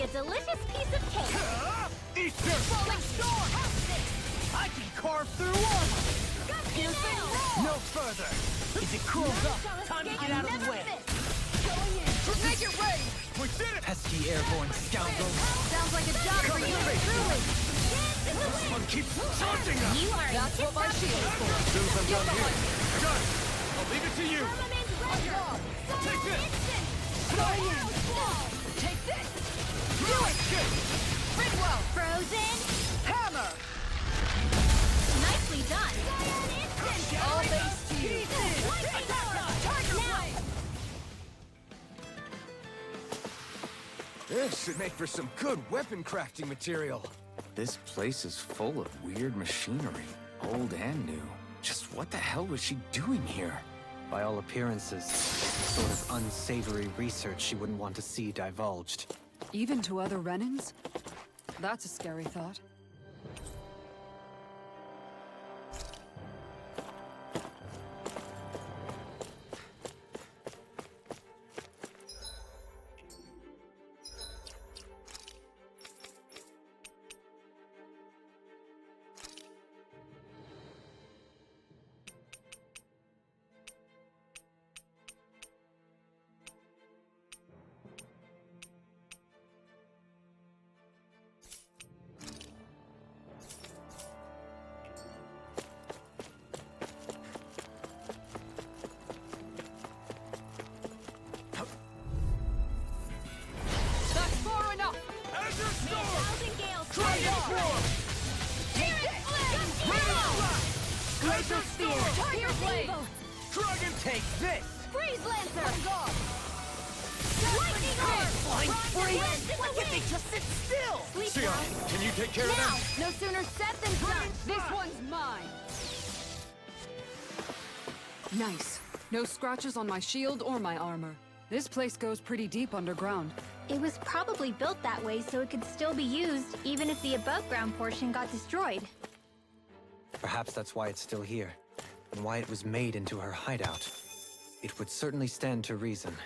be a delicious piece of cake. Easter! Rolling storm! I can carve through armor! Piercing No further! Is it curled up? Time to get out of the way! Going in. Make it rain! We did it! Pesky airborne scoundrel. Sounds like a job for you, truly. This one keeps taunting us! You are That's what my shield is for. Soon as I'm done here. Done! I'll leave it to you! Take this! Going in. Take this! Do it! Ridwell! frozen. Hammer! Nicely done. All base to you. Tiger Blade! This should make for some good weapon crafting material. This place is full of weird machinery, old and new. Just what the hell was she doing here? By all appearances, sort of unsavory research she wouldn't want to see divulged. Even to other Renans? That's a scary thought. That's far enough! Azure Storm! Thousand gales. Dragon Form! Glacier Spear! Tiger Blade! Dragon take this! Freeze Lancer! Lightning Arm. Flying free! Why can't they just sit still? Sion, can you take care of them? No sooner said than done! This one's mine! Nice. No scratches on my shield or my armor. This place goes pretty deep underground. It was probably built that way so it could still be used even if the above ground portion got destroyed. Perhaps that's why it's still here, and why it was made into her hideout. It would certainly stand to reason.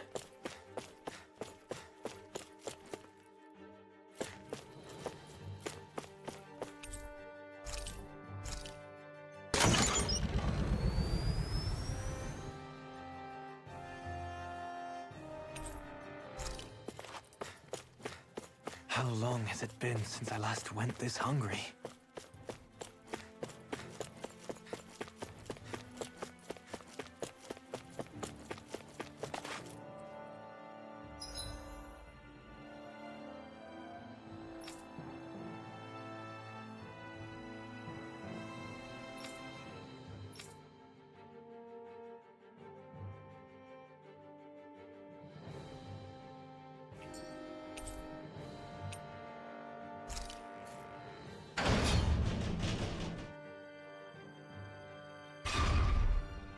How long has it been since I last went this hungry?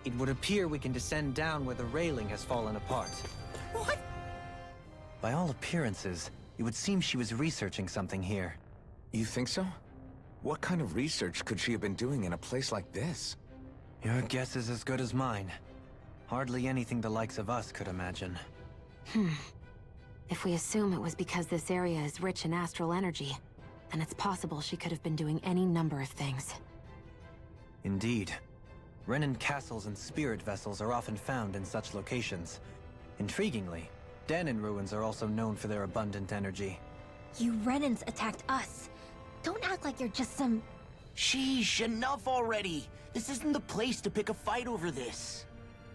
It would appear we can descend down where the railing has fallen apart. What? By all appearances, it would seem she was researching something here. You think so? What kind of research could she have been doing in a place like this? Your guess is as good as mine. Hardly anything the likes of us could imagine. If we assume it was because this area is rich in astral energy, then it's possible she could have been doing any number of things. Indeed. Renan castles and spirit vessels are often found in such locations. Intriguingly, Dahnan ruins are also known for their abundant energy. You Renans attacked us. Don't act like you're just some... Sheesh, enough already! This isn't the place to pick a fight over this.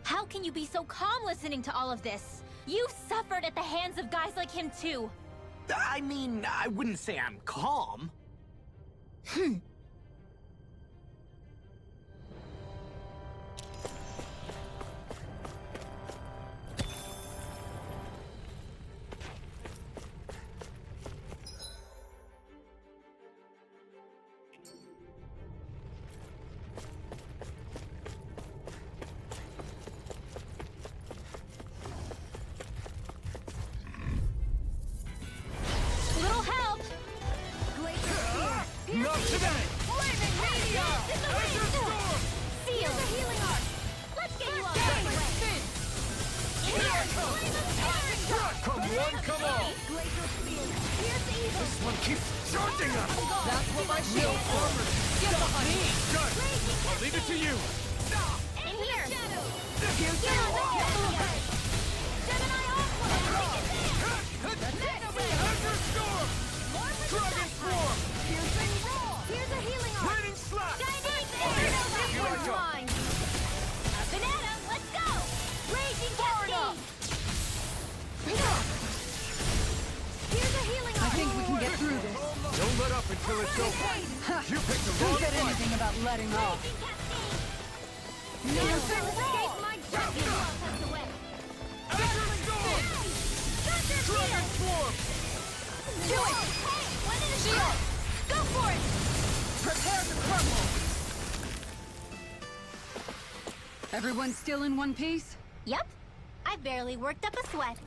How can you be so calm listening to all of this? You've suffered at the hands of guys like him too. I mean, I wouldn't say I'm calm. Little help! Not today! This one keeps charging us! That's what my shield for. Get behind me. Done! I'll leave it to you! In here! Azure Storm! Dragon Form! Here's a healing arm! Raining Slash! Here I go! Banana, let's go! Raging Cascade! Here's a healing arm! I think we can get through this. Don't let up until it's over! You picked the Who wrong said fight! anything about letting off? Raging Cascade! Escape my junkie love has the way! Azure Storm! Dragon Form! Do it! Hey, when it is shield! Go for it! Prepare to crumble. Everyone still in one piece? Yep. I barely worked up a sweat.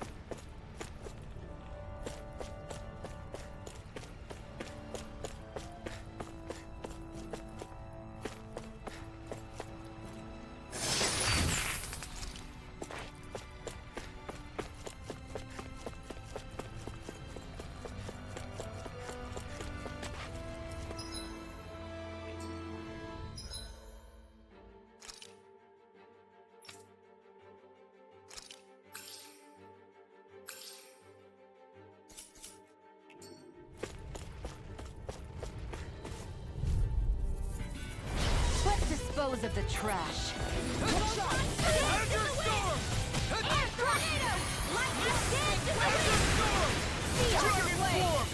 Let's dispose of the trash. Azure Storm! Air tornado! Light acid! Azure Storm! Dragon Form!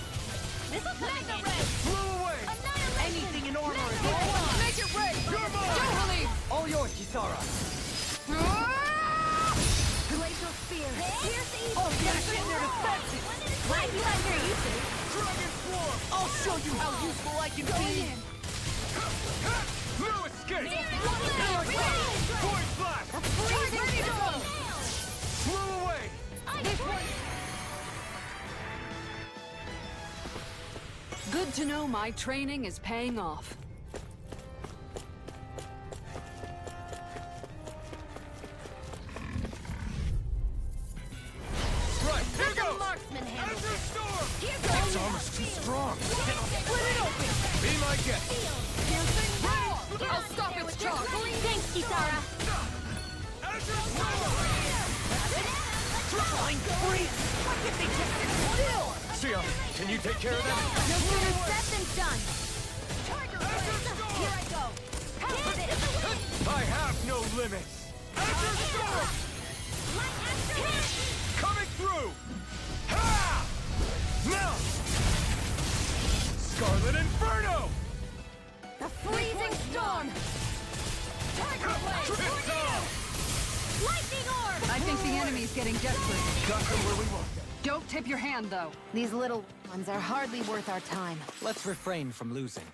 This'll mega ray! Flew away! Annihilation! Anything in armor is Mega all ray! Make it rain! You're mine! Totally! All yours, Kisara. Glacial spear! Here's evil! Oh, get it in there defensive! Right, you like your uses! Dragon Form! I'll show you how useful I can be! No escape! Ready! Point Flash! Freezing storm! Flew away! Good to know my training is paying off. Right, here There's a goes! marksman handle! Azure Storm! Here This goes! armor's too strong! Split it open! Be my guest! Piercing roar! I'll stop its charge. Thanks, Kisara. Azure Storm! I'm free! Why can't they just sit still? Sia, can you take care of them? No sooner said than done! Azure Storm! Here I go! Pound it! I have no limits! Azure Storm! Coming through! Ha! Now! Scarlet Inferno! The freezing storm! Tiger blade! Tornado! Lightning orb! I think the enemy's getting desperate. Got them where we want them. Don't tip your hand, though. These little ones are hardly worth our time. Let's refrain from losing.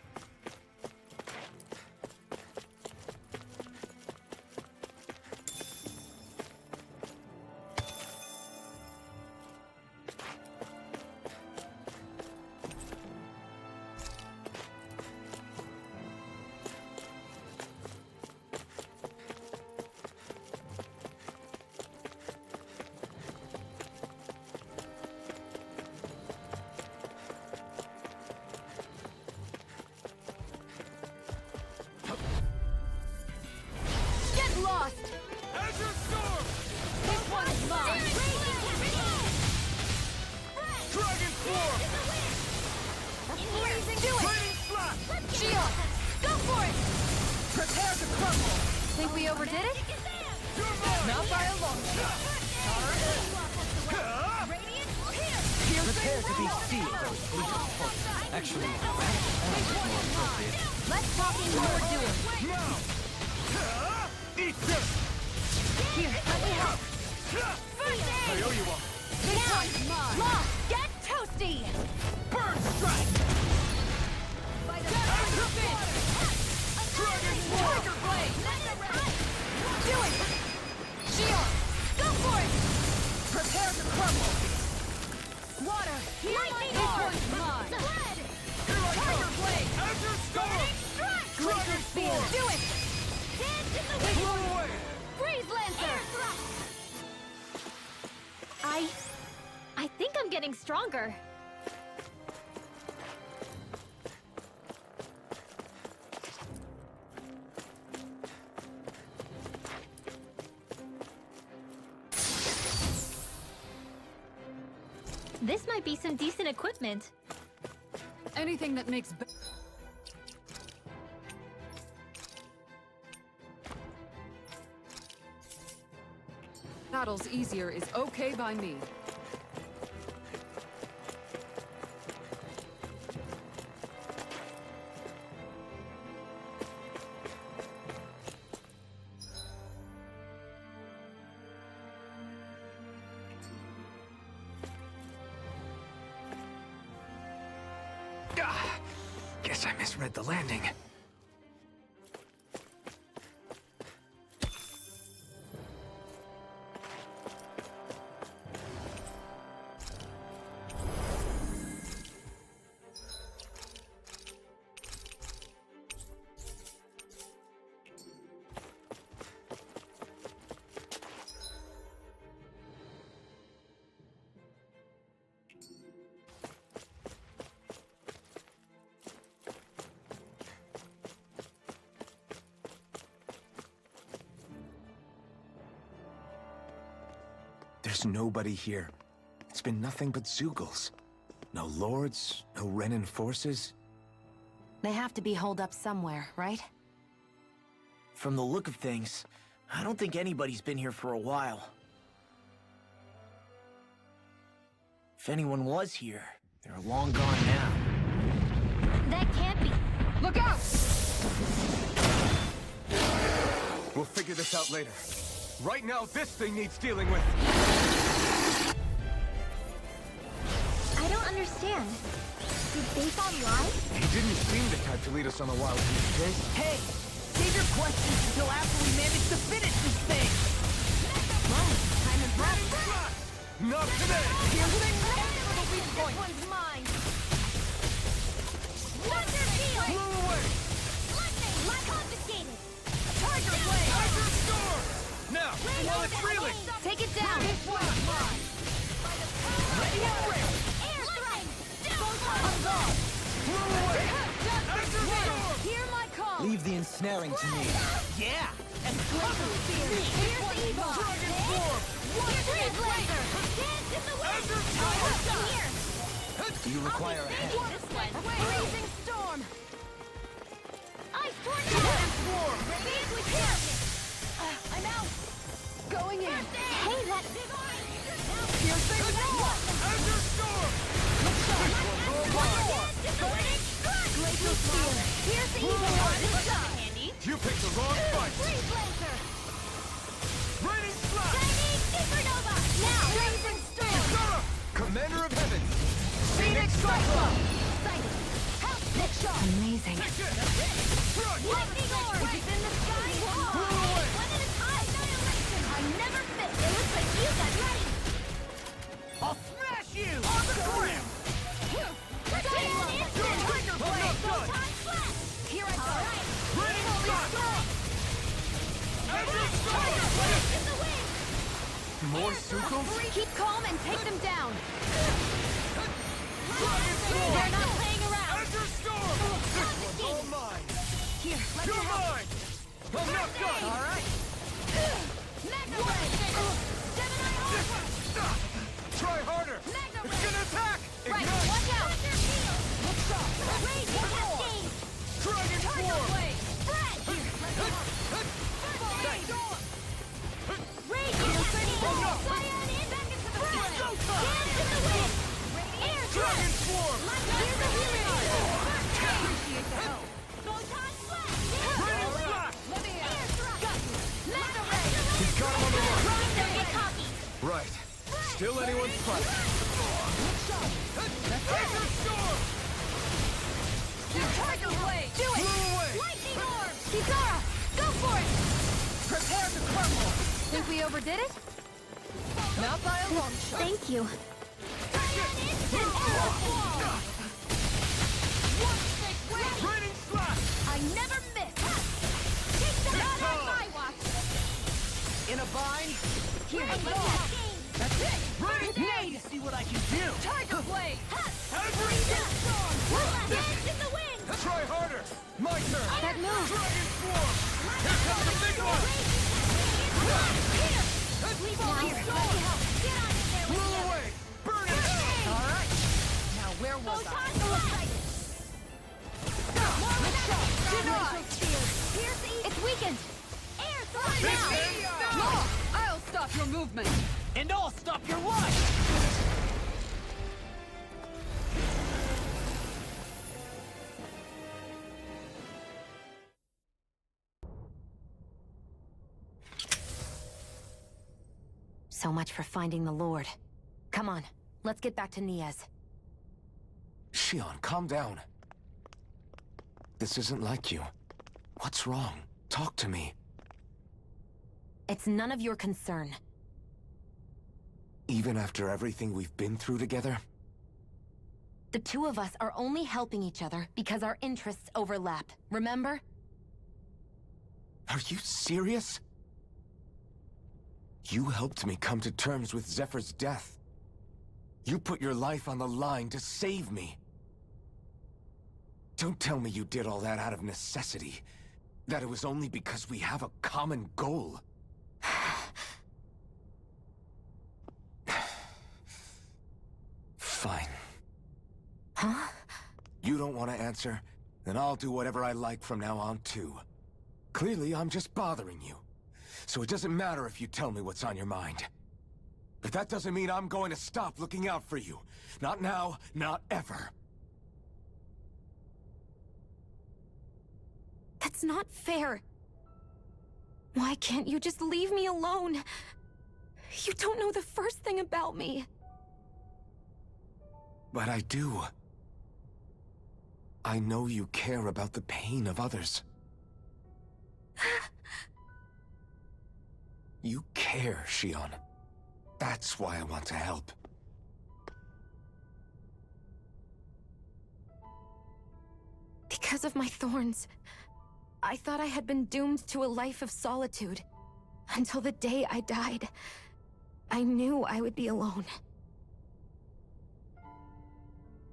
Get lost! Azure Storm! This one's mine! Dragon Form! Freezing! Do it! Raining Slash! Shield! Go for it! Prepare to crumble. Think we overdid it? You're mine! Not by a long shot. Prepare to be sealed, those bleeding folks. Actually, Let's talk in more doing. Now! Eat this! Here, let me help. I owe you one. This one's mine. Lock, get toasty. Burn Strike! Dragon Tiger blade. Do it. Shield. Go for it. Prepare to crumble. Water. Lightning This orb. one's mine. Spread. Tiger blade. Azure Storm! Glacier spear. Do it. Dance in the wind. Blow away! Freeze lancer. I think I'm getting stronger. This might be some decent equipment. Anything that makes battles easier is okay by me. Guess I misread the landing. There's nobody here. It's been nothing but Zeugles. No lords, no Renan forces. They have to be holed up somewhere, right? From the look of things, I don't think anybody's been here for a while. If anyone was here, they're long gone now. That can't be. Look out! We'll figure this out later. Right now, this thing needs dealing with. I don't understand. Did they fall live? He didn't seem the type to lead us on a wild goose chase. Hey, save your questions until after we manage to finish this thing. I'm impressed. Not today! This one's mine. Thunder field. Blew away! Lightning. Confiscated. Tiger Blade! Tiger Storm! Now, while it's reeling! Take it down. Ready and ready! Air strike. I'm gone! Blew away! Tiger Storm! Hear my call. Leave the ensnaring to me. Yeah! And Here's evil. Dragon Form! Here's laser. Dance in the wind. Here. Do you require a hand? This one. Freezing storm. Ice tornado. Swarm! Radiant with here. I'm out. Going in. Hey, that. Azure Storm! Glacial spear. Here's the evil one. Handy. You picked the wrong fight! Freeze laser. Raining Slash! Shining supernova. Now. Freezing storm. Zara! Commander of Heavens! Phoenix Cyclone. Sighted. Help. Next shot. Amazing. Run! Lightning orb. Is it in the sky? Blew away! One at a time. Annihilation. I never miss. It looks like you got ready. I'll smash you! On the ground! Giant instant. Tiger Blade! Photon flash. Here I go. Raining Slash! Azure Storm! In the wind. More Zeugles? Keep calm and take them down. Dragon Form! They're not playing around. Azure Storm! This one's all mine! Here, let's You're go. mine! I'm not done! All right. Mega Ray. Gemini Orb. Try harder! Mega It's gonna attack! Right, Ignite! watch out. What's up? Raging Cascade. Dragon Form! Blade. Spread. Here, let's go. Raging Cascade. Cyan in. Back into the wind. Dance in the wind. Air Dragon Thrust. Form! Here's the healing. Appreciate the help. Photon flash. Raining Slash! Air Thrust. Mega Ray. He's got him on the run! Don't get cocky. Right. Still anyone's fight. Azure Storm! Tiger Blade. Do it. Blew away! Lightning orb. Kizara, go for it. Prepare to crumble! Think we overdid it? Not by a long shot! Thank you. Raining Slash! I never miss. Take that. Not on my watch. In a bind? Here, That's let's all. have game. That's it! Right. Grenade! See what I can do! Tiger blade. Every storm! Hands in the wind. Try harder! My turn! That move! Dragon Form! Here comes the big one! Here. Let's Now, let me help. Get on in there with Blow you. away! Burn it out! All right. Now where was I? Photon blast. More with that. Glacial spear. Pierce each. It's weakened. Air thrust now. Law, I'll stop your movement. And I'll stop your life! So much for finding the Lord. Come on, let's get back to Niaz. Shion, calm down. This isn't like you. What's wrong? Talk to me. It's none of your concern. Even after everything we've been through together? The two of us are only helping each other because our interests overlap, remember? Are you serious? You helped me come to terms with Zephyr's death. You put your life on the line to save me. Don't tell me you did all that out of necessity. That it was only because we have a common goal. Fine. Huh? You don't want to answer? Then I'll do whatever I like from now on, too. Clearly, I'm just bothering you. So it doesn't matter if you tell me what's on your mind. But that doesn't mean I'm going to stop looking out for you. Not now, not ever. That's not fair. Why can't you just leave me alone? You don't know the first thing about me. But I do. I know you care about the pain of others. You care, Shion. That's why I want to help. Because of my thorns, I thought I had been doomed to a life of solitude. Until the day I died, I knew I would be alone.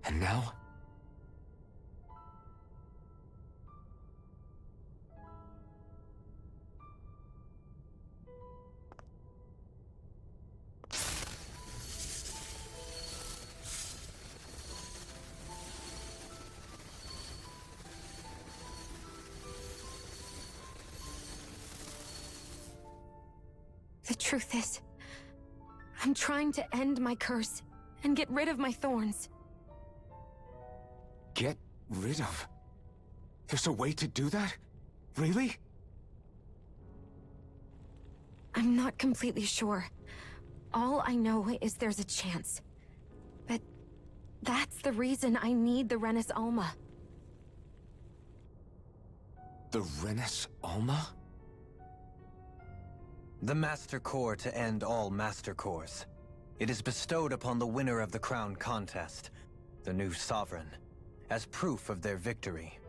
And now? The truth is, I'm trying to end my curse and get rid of my thorns. Get rid of? There's a way to do that? Really? I'm not completely sure. All I know is there's a chance. But that's the reason I need the Renis Alma. The Renis Alma? The Master Core to end all Master Cores. It is bestowed upon the winner of the Crown Contest, the new Sovereign, as proof of their victory.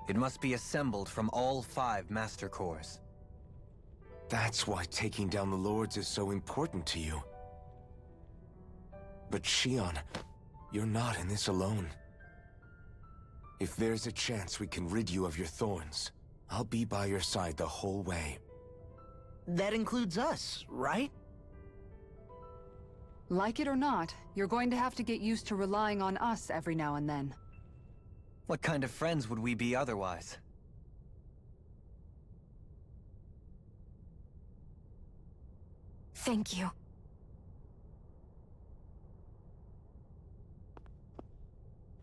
It must be assembled from all 5 Master Cores. That's why taking down the Lords is so important to you. But Shion, you're not in this alone. If there's a chance we can rid you of your thorns, I'll be by your side the whole way. That includes us, right? Like it or not, you're going to have to get used to relying on us every now and then. What kind of friends would we be otherwise? Thank you.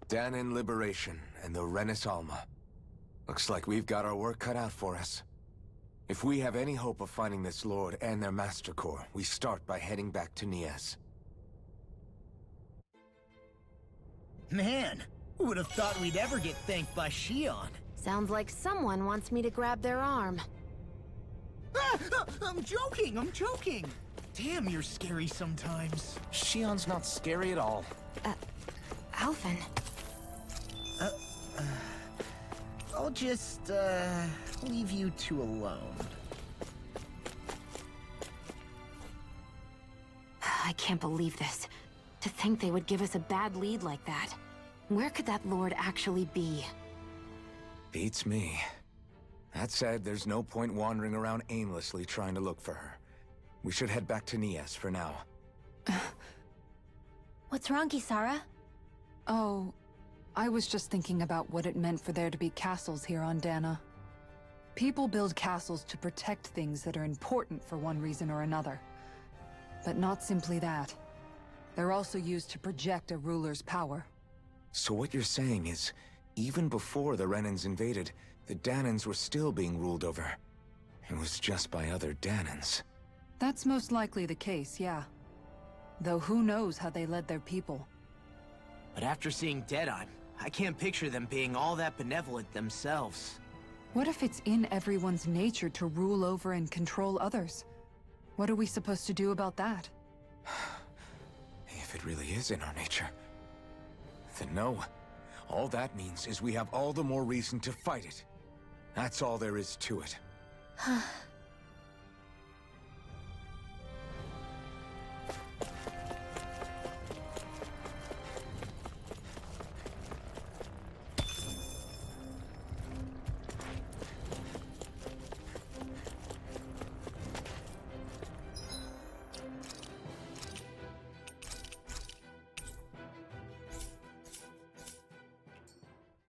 Dahnan Liberation and the Renis Alma. Looks like we've got our work cut out for us. If we have any hope of finding this Lord and their Master Core, we start by heading back to Niaz. Man, who would have thought we'd ever get thanked by Shion? Sounds like someone wants me to grab their arm. I'm joking! Damn, you're scary sometimes. Shion's not scary at all. Alphen. I'll just, leave you two alone. can't believe this. To think they would give us a bad lead like that. Where could that lord actually be? Beats me. That said, there's no point wandering around aimlessly trying to look for her. We should head back to Nias for now. What's wrong, Kisara? Oh, I was just thinking about what it meant for there to be castles here on Dana. People build castles to protect things that are important for one reason or another. But not simply that. They're also used to project a ruler's power. So what you're saying is, even before the Renans invaded, the Danans were still being ruled over. It was just by other Danans. That's most likely the case, yeah. Though who knows how they led their people. But after seeing Deadeye, I can't picture them being all that benevolent themselves. What if it's in everyone's nature to rule over and control others? What are we supposed to do about that? If it really is in our nature, then no. All that means is we have all the more reason to fight it. That's all there is to it.